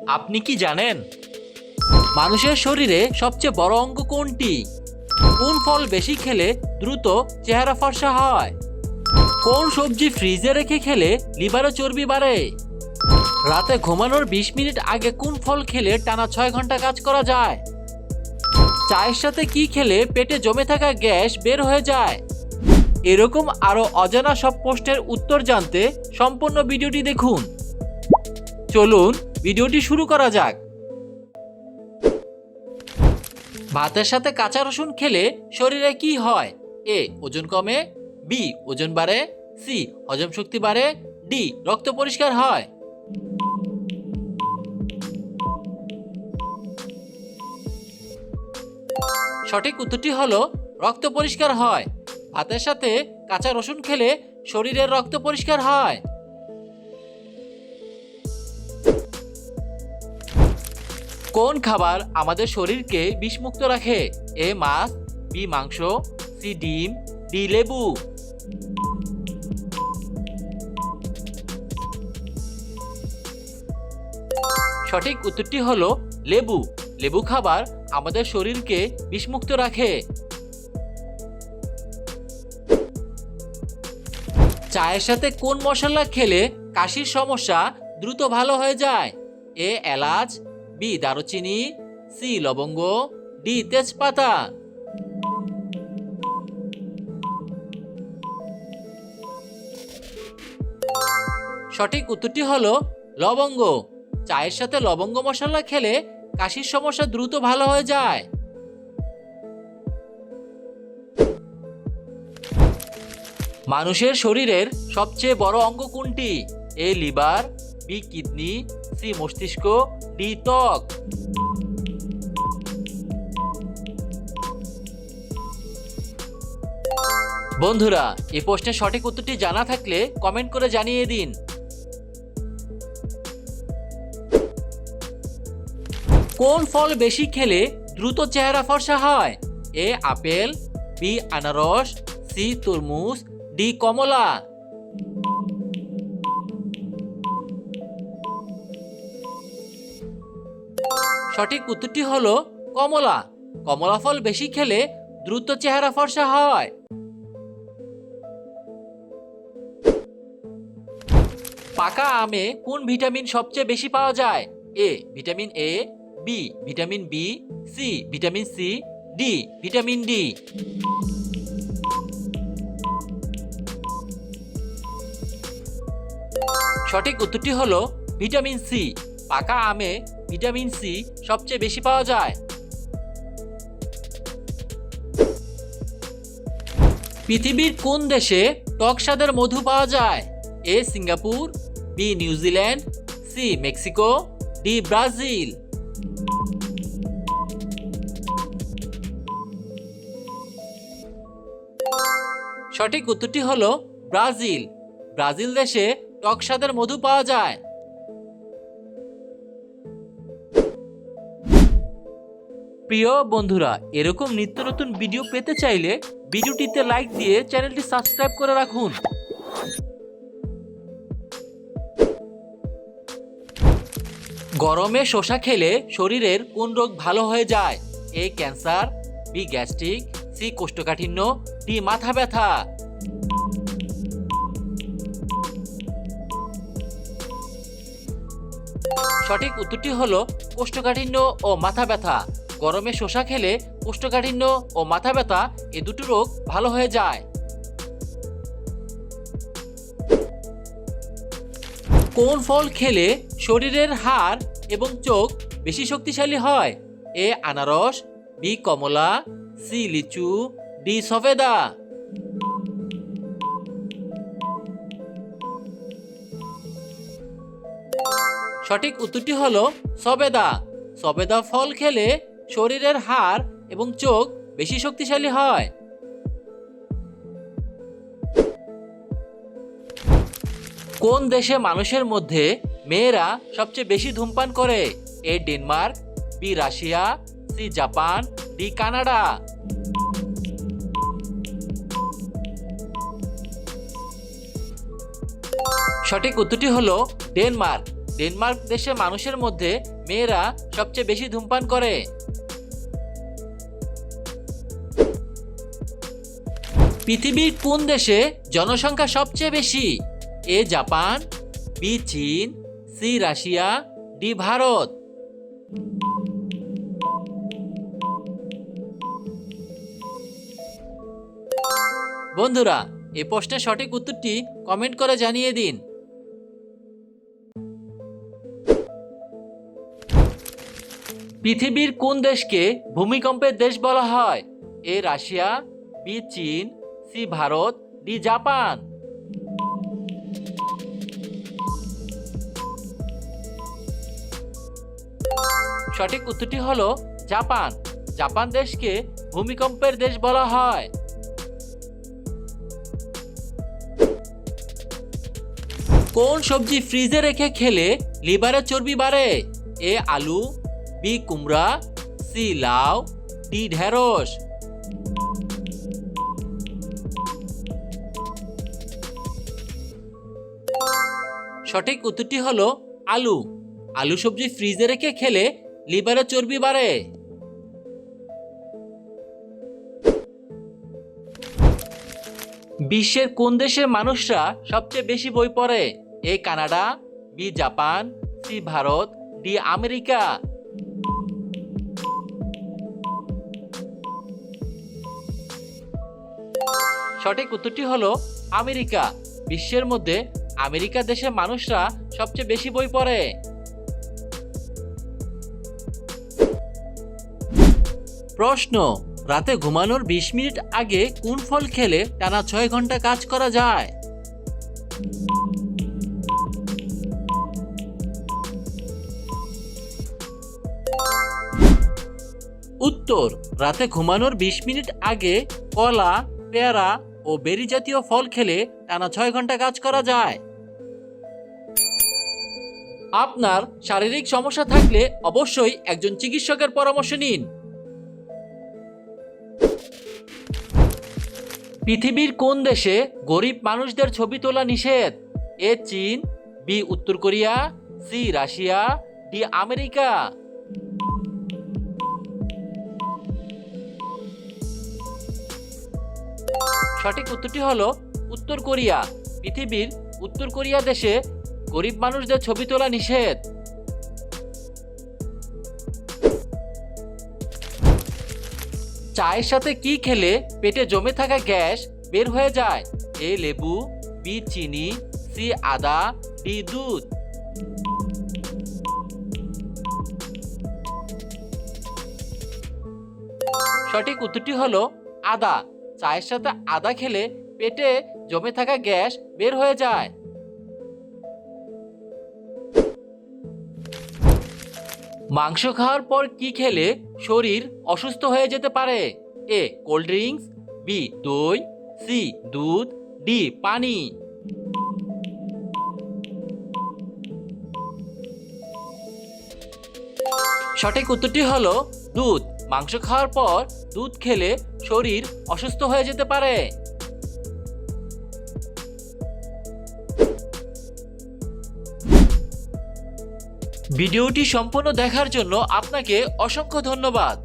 আপনি কি জানেন মানুষের শরীরে সবচেয়ে বড় অঙ্গ কোনটি? কোন ফল বেশি খেলে দ্রুত চেহারা ফর্সা হয়? কোন সবজি ফ্রিজে রেখে খেলে লিভারে চর্বি বাড়ে? রাতে ঘুমানোর 20 মিনিট আগে কোন ফল খেলে টানা 6 ঘন্টা কাজ করা যায়? চায়ের সাথে কি খেলে পেটে জমে থাকা গ্যাস বের হয়ে যায়? এরকম আরো অজানা সব প্রশ্নের উত্তর জানতে সম্পূর্ণ ভিডিওটি দেখুন। চলুন ভিডিওটি শুরু করা যাক। ভাতের সাথে কাঁচা রসুন খেলে শরীরে কি হয়? এ ওজন কমে, বি ওজন বাড়ে, সি হজম শক্তি বাড়ে, ডি রক্ত পরিষ্কার হয়। সঠিক উত্তরটি হলো রক্ত পরিষ্কার হয়। ভাতের সাথে কাঁচা রসুন খেলে শরীরের রক্ত পরিষ্কার হয়। কোন খাবার আমাদের শরীরকে বিষমুক্ত রাখে? এ মাছ, বি মাংস, সি ডিম, ডি লেবু। সঠিক উত্তরটি হলো লেবু। লেবু খাবার আমাদের শরীরকে বিষমুক্ত রাখে। চায়ের সাথে কোন মশলা খেলে কাশির সমস্যা দ্রুত ভালো হয়ে যায়? এ এলাচ, বি দারুচিনি, সি লবঙ্গ, ডি তেজপাতা। সঠিক উত্তরটি হলো লবঙ্গ। চায়ের সাথে লবঙ্গ মশলা খেলে কাশির সমস্যা দ্রুত ভালো হয়ে যায়। মানুষের শরীরের সবচেয়ে বড় অঙ্গ কোনটি? A liver, B kidney, C মস্তিষ্ক, ডি ত্বক। বন্ধুরা, এই প্রশ্নের সঠিক উত্তরটি জানা থাকলে কমেন্ট করে জানিয়ে দিন। কোন ফল বেশি খেলে দ্রুত চেহারা ফর্সা হয়? এ আপেল, বি আনারস, সি তরমুজ, ডি কমলা। সঠিক উত্তরটি হলো কমলা। কমলা ফল বেশি খেলে দ্রুত চেহারা ফর্সা হয়। পাকা আমে কোন ভিটামিন সবচেয়ে বেশি পাওয়া যায়? A vitamin A, B vitamin B, C vitamin C, D vitamin D. সঠিক উত্তরটি হলো ভিটামিন সি। পাকা আমে ভিটামিন সি সবচেয়ে বেশি পাওয়া যায়। পৃথিবীর কোন দেশে টক স্বাদের মধু পাওয়া যায়? A Singapore, B New Zealand, C Mexico, D Brazil. সঠিক উত্তরটি হলো ব্রাজিল। ব্রাজিল দেশে টক স্বাদের মধু পাওয়া যায়। প্রিয় বন্ধুরা, এরকম নিত্য নতুন ভিডিও পেতে চাইলে ভিডিওটিতে লাইক দিয়ে চ্যানেলটি সাবস্ক্রাইব করে রাখুন। গরমে শসা খেলে শরীরের কোন রোগ ভালো হয়ে যায়? A cancer, B gastric, C কোষ্ঠকাঠিন্য, ডি মাথা ব্যথা। সঠিক উত্তরটি হলো কোষ্ঠকাঠিন্য ও মাথা ব্যথা। গরমে শসা খেলে কোষ্ঠকাঠিন্য ও মাথা ব্যথা এ দুটো রোগ ভালো হয়ে যায়। কোন ফল খেলে শরীরের হাড় এবং চোখ বেশি শক্তিশালী হয়? এ আনারস, বি কমলা, সি লিচু, ডি সফেদা। সঠিক উত্তরটি হলো সবেদা। সবেদা ফল খেলে শরীরের হাড় এবং চোখ বেশি শক্তিশালী হয়। কোন দেশে মানুষের মধ্যে মেয়েরা সবচেয়ে বেশি ধূমপান করে? A Denmark, B Russia, C Japan, D Canada. সঠিক উত্তরটি হলো ডেনমার্ক। ডেনমার্ক দেশে মানুষের মধ্যে মেয়েরা সবচেয়ে বেশি ধূমপান করে? পৃথিবীর কোন দেশে জনসংখ্যা সবচেয়ে বেশি? এ জাপান, বি চীন, সি রাশিয়া, ডি ভারত। বন্ধুরা, এই প্রশ্নের সঠিক উত্তরটি কমেন্ট করে জানিয়ে দিন। পৃথিবীর কোন দেশকে ভূমিকম্পের দেশ বলা হয়? এ রাশিয়া, বি চীন, সি ভারত, ডি জাপান। সঠিক উত্তরটি হলো জাপান। জাপান দেশকে ভূমিকম্পের দেশ বলা হয়। কোন সবজি ফ্রিজে রেখে খেলে লিভারের চর্বি বাড়ে? এ আলু, বি কুমড়া, সি লাউ, ডি ঢেঁড়স। সঠিক উত্তরটি হলো আলু। আলু সবজি ফ্রিজে রেখে খেলে লিভারের চর্বি বাড়ে। বিশ্বের কোন দেশের মানুষরা সবচেয়ে বেশি বই পড়ে? A Canada, B Japan, C Bharat, D America. সঠিক উত্তরটি হলো আমেরিকা। বিশ্বের মধ্যে আমেরিকা দেশের মানুষরা সবচেয়ে বেশি বই পড়ে। প্রশ্ন, রাতে ঘুমানোর 20 মিনিট আগে কোন ফল খেলে টানা 6 ঘন্টা কাজ করা যায়? উত্তর, রাতে ঘুমানোর 20 মিনিট আগে কলা, পেয়ারা ও বেরি জাতীয় ফল খেলে টানা 6 ঘন্টা কাজ করা যায়। আপনার শারীরিক সমস্যা থাকলে অবশ্যই একজন চিকিৎসকের পরামর্শ নিন। পৃথিবীর কোন দেশে গরিব মানুষদের ছবি তোলা নিষেধ? এ চীন, বি উত্তর Korea, C Russia, D America. সঠিক উত্তরটি হলো উত্তর কোরিয়া। পৃথিবীর উত্তর কোরিয়া দেশে গরিব মানুষদের ছবি তোলা নিষেধ। চায়ের সাথে কি খেলে পেটে জমে থাকা গ্যাস বের হয়ে যায়? এ লেবু, বি চিনি, সি আদা, ডি দুধ। সঠিক উত্তরটি হলো আদা। চায়ের সাথে আদা খেলে পেটে জমে থাকা গ্যাস বের হয়ে যায়। মাংস খাওয়ার পর কি খেলে শরীর অসুস্থ হয়ে যেতে পারে? এ কোল্ড ড্রিঙ্কস, বি দই, সি দুধ, ডি পানি। সঠিক উত্তরটি হলো দুধ। মাংস খাওয়ার পর দুধ খেলে শরীর অসুস্থ হয়ে যেতে পারে। ভিডিওটি সম্পূর্ণ দেখার জন্য আপনাকে অসংখ্য ধন্যবাদ।